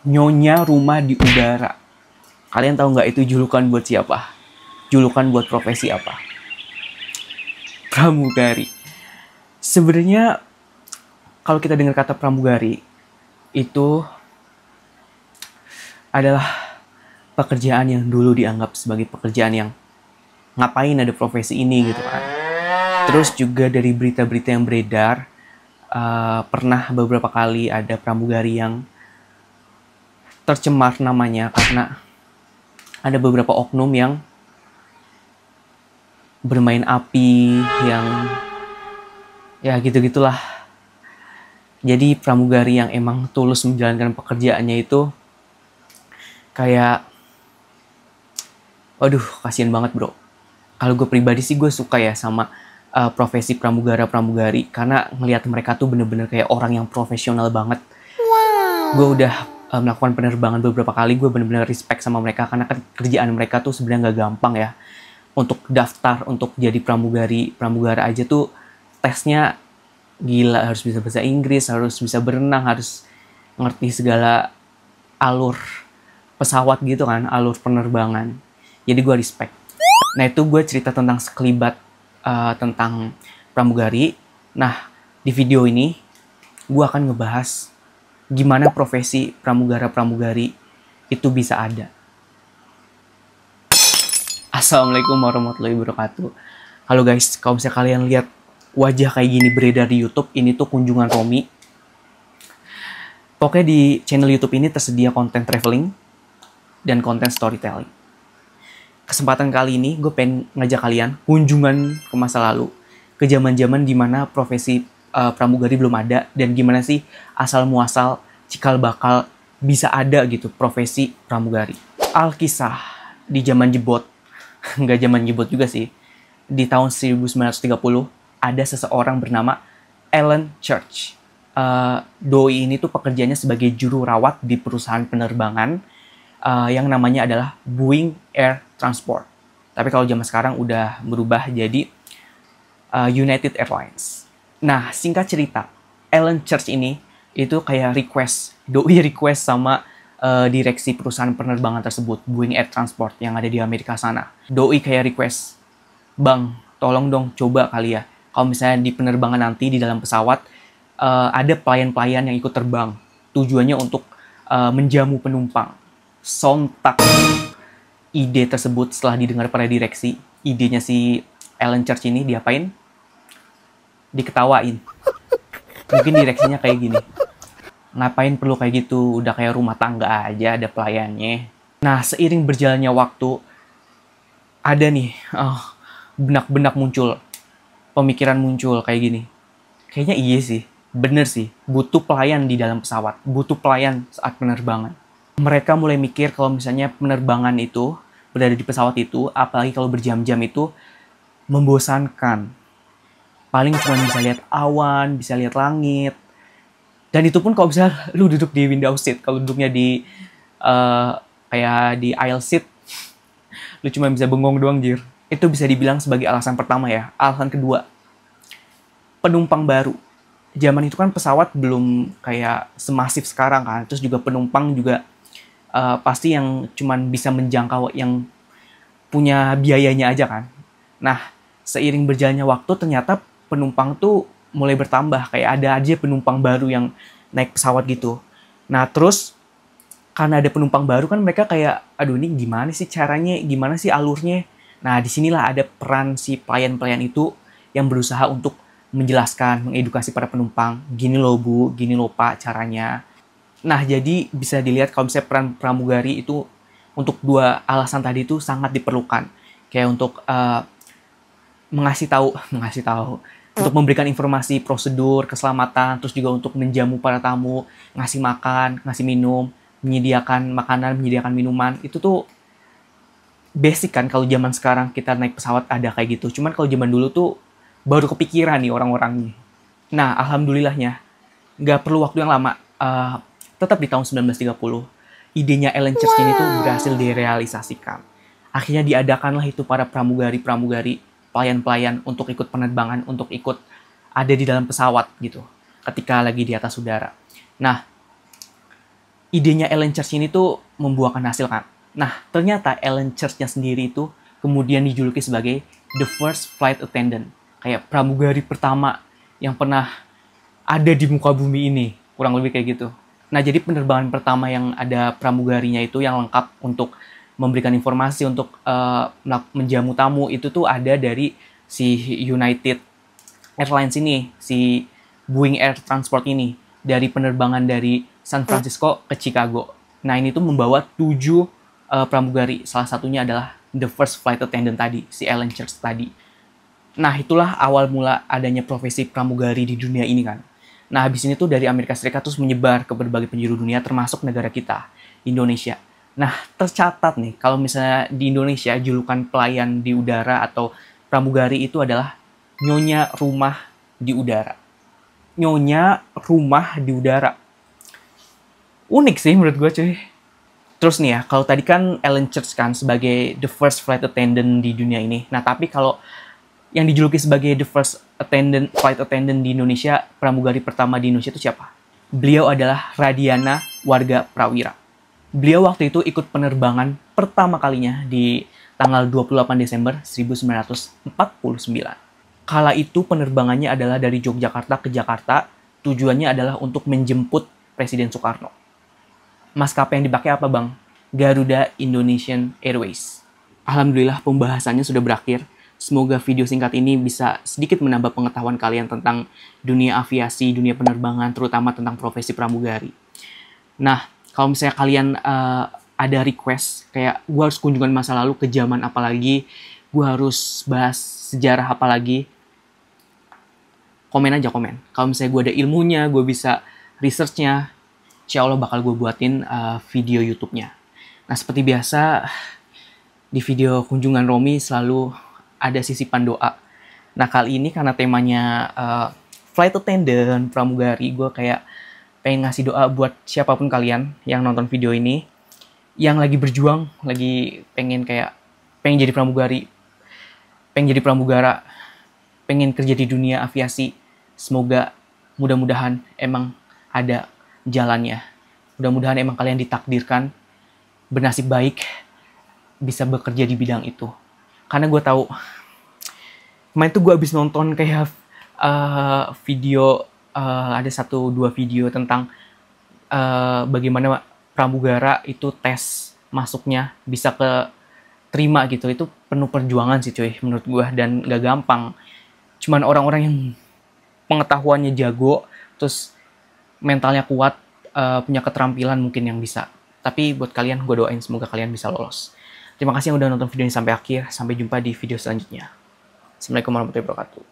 Nyonya Rumah di Udara. Kalian tahu nggak itu julukan buat siapa? Julukan buat profesi apa? Pramugari. Sebenarnya kalau kita dengar kata pramugari, itu adalah pekerjaan yang dulu dianggap sebagai pekerjaan yang ngapain ada profesi ini gitu kan. Terus juga dari berita-berita yang beredar, pernah beberapa kali ada pramugari yang tercemar namanya karena ada beberapa oknum yang bermain api, yang ya gitu-gitulah. Jadi pramugari yang emang tulus menjalankan pekerjaannya itu kayak, waduh kasihan banget bro. Kalau gue pribadi sih gue suka ya sama profesi pramugara-pramugari karena ngelihat mereka tuh bener-bener kayak orang yang profesional banget. Gue udah melakukan penerbangan beberapa kali, gue bener-bener respect sama mereka karena kerjaan mereka tuh sebenarnya nggak gampang ya. Untuk daftar untuk jadi pramugara aja tuh tesnya gila, harus bisa bahasa Inggris, harus bisa berenang, harus ngerti segala alur pesawat gitu kan, alur penerbangan. Jadi gue respect. Nah itu gue cerita tentang sekelibat tentang pramugari. Nah di video ini gue akan ngebahas gimana profesi pramugara-pramugari itu bisa ada. Assalamualaikum warahmatullahi wabarakatuh. Halo guys, kalau misalnya kalian lihat wajah kayak gini beredar di YouTube, ini tuh kunjungan Romi. Pokoknya di channel YouTube ini tersedia konten traveling dan konten storytelling. Kesempatan kali ini gue pengen ngajak kalian kunjungan ke masa lalu, ke zaman-zaman dimana profesi pramugari belum ada, dan gimana sih asal muasal cikal bakal bisa ada gitu profesi pramugari. Alkisah di zaman jebot, nggak zaman jebot juga sih, di tahun 1930 ada seseorang bernama Ellen Church. Doi ini tuh pekerjaannya sebagai juru rawat di perusahaan penerbangan yang namanya adalah Boeing Air Transport. Tapi kalau zaman sekarang udah berubah jadi United Airlines. Nah, singkat cerita, Ellen Church ini itu kayak doi request sama direksi perusahaan penerbangan tersebut, Boeing Air Transport yang ada di Amerika sana. Doi kayak request, "Bang, tolong dong coba kali ya, kalau misalnya di penerbangan nanti di dalam pesawat ada pelayan-pelayan yang ikut terbang. Tujuannya untuk menjamu penumpang." Sontak ide tersebut setelah didengar para direksi, idenya si Ellen Church ini diapain? Diketawain. Mungkin direksinya kayak gini, ngapain perlu kayak gitu, udah kayak rumah tangga aja ada pelayannya. Nah, seiring berjalannya waktu, ada nih benak-benak muncul, pemikiran muncul kayak gini. Kayaknya iya sih, bener sih, butuh pelayan di dalam pesawat, butuh pelayan saat penerbangan. Mereka mulai mikir kalau misalnya penerbangan itu, berada di pesawat itu, apalagi kalau berjam-jam itu, membosankan. Paling cuma bisa lihat awan, bisa lihat langit. Dan itu pun kalau misalnya lu duduk di window seat, kalau duduknya di kayak di aisle seat, lu cuma bisa bengong doang jir. Itu bisa dibilang sebagai alasan pertama ya. Alasan kedua, penumpang baru. Zaman itu kan pesawat belum kayak semasif sekarang kan. Terus juga penumpang juga pasti yang cuman bisa menjangkau yang punya biayanya aja kan. Nah, seiring berjalannya waktu ternyata penumpang tuh mulai bertambah. Kayak ada aja penumpang baru yang naik pesawat gitu. Nah, terus karena ada penumpang baru kan mereka kayak, aduh ini gimana sih caranya, gimana sih alurnya. Nah, disinilah ada peran si pelayan-pelayan itu yang berusaha untuk menjelaskan, mengedukasi para penumpang. Gini loh bu, gini loh pak caranya. Nah, jadi bisa dilihat kalau misalnya peran pramugari itu untuk dua alasan tadi itu sangat diperlukan. Kayak untuk mengasih tahu, untuk memberikan informasi prosedur keselamatan, terus juga untuk menjamu para tamu, ngasih makan, ngasih minum, menyediakan makanan, menyediakan minuman. Itu tuh basic kan kalau zaman sekarang kita naik pesawat ada kayak gitu. Cuman kalau zaman dulu tuh baru kepikiran nih orang-orangnya. Nah, alhamdulillahnya nggak perlu waktu yang lama. Tetap di tahun 1930, idenya Ellen Church ini tuh berhasil direalisasikan. Akhirnya diadakanlah itu para pramugari-pramugari, pelayan-pelayan untuk ikut penerbangan, untuk ikut ada di dalam pesawat gitu, ketika lagi di atas udara. Nah, idenya Ellen Church ini tuh membuahkan hasil kan. Nah, ternyata Ellen Church-nya sendiri itu kemudian dijuluki sebagai the first flight attendant. Kayak pramugari pertama yang pernah ada di muka bumi ini. Kurang lebih kayak gitu. Nah, jadi penerbangan pertama yang ada pramugarinya itu yang lengkap untuk memberikan informasi, untuk menjamu tamu, itu tuh ada dari si United Airlines ini, si Boeing Air Transport ini, dari penerbangan dari San Francisco ke Chicago. Nah, ini tuh membawa 7 pramugari. Salah satunya adalah the first flight attendant tadi, si Ellen Church tadi. Nah, itulah awal mula adanya profesi pramugari di dunia ini kan. Nah, habis ini tuh dari Amerika Serikat terus menyebar ke berbagai penjuru dunia, termasuk negara kita, Indonesia. Nah, tercatat nih, kalau misalnya di Indonesia, julukan pelayan di udara atau pramugari itu adalah Nyonya Rumah di Udara. Nyonya Rumah di Udara. Unik sih menurut gue, cuy. Terus nih ya, kalau tadi kan Ellen Church kan sebagai the first flight attendant di dunia ini. Nah, tapi kalau yang dijuluki sebagai the first flight attendant di Indonesia, pramugari pertama di Indonesia itu siapa? Beliau adalah Radiana Warga Prawira. Beliau waktu itu ikut penerbangan pertama kalinya di tanggal 28 Desember 1949. Kala itu penerbangannya adalah dari Yogyakarta ke Jakarta, tujuannya adalah untuk menjemput Presiden Soekarno. Maskapai yang dipakai apa, Bang? Garuda Indonesian Airways. Alhamdulillah pembahasannya sudah berakhir. Semoga video singkat ini bisa sedikit menambah pengetahuan kalian tentang dunia aviasi, dunia penerbangan, terutama tentang profesi pramugari. Nah, kalau misalnya kalian ada request, kayak gue harus kunjungan masa lalu ke zaman apa lagi, gue harus bahas sejarah apa lagi, komen aja komen. Kalau misalnya gue ada ilmunya, gue bisa research-nya, insya Allah bakal gue buatin video YouTube-nya. Nah, seperti biasa, di video kunjungan Romi selalu ada sisipan doa. Nah, kali ini karena temanya flight attendant, pramugari, gue kayak pengen ngasih doa buat siapapun kalian yang nonton video ini, yang lagi berjuang, lagi pengen jadi pramugari, pengen jadi pramugara, pengen kerja di dunia aviasi. Semoga mudah-mudahan emang ada jalannya. Mudah-mudahan emang kalian ditakdirkan bernasib baik bisa bekerja di bidang itu. Karena gue tahu, kemarin tuh gue habis nonton kayak video, ada 1-2 video tentang bagaimana pramugara itu tes masuknya bisa terima gitu. Itu penuh perjuangan sih cuy menurut gue, dan gak gampang. Cuman orang-orang yang pengetahuannya jago, terus mentalnya kuat, punya keterampilan mungkin yang bisa. Tapi buat kalian, gue doain semoga kalian bisa lolos. Terima kasih yang udah nonton video ini sampai akhir. Sampai jumpa di video selanjutnya. Assalamualaikum warahmatullahi wabarakatuh.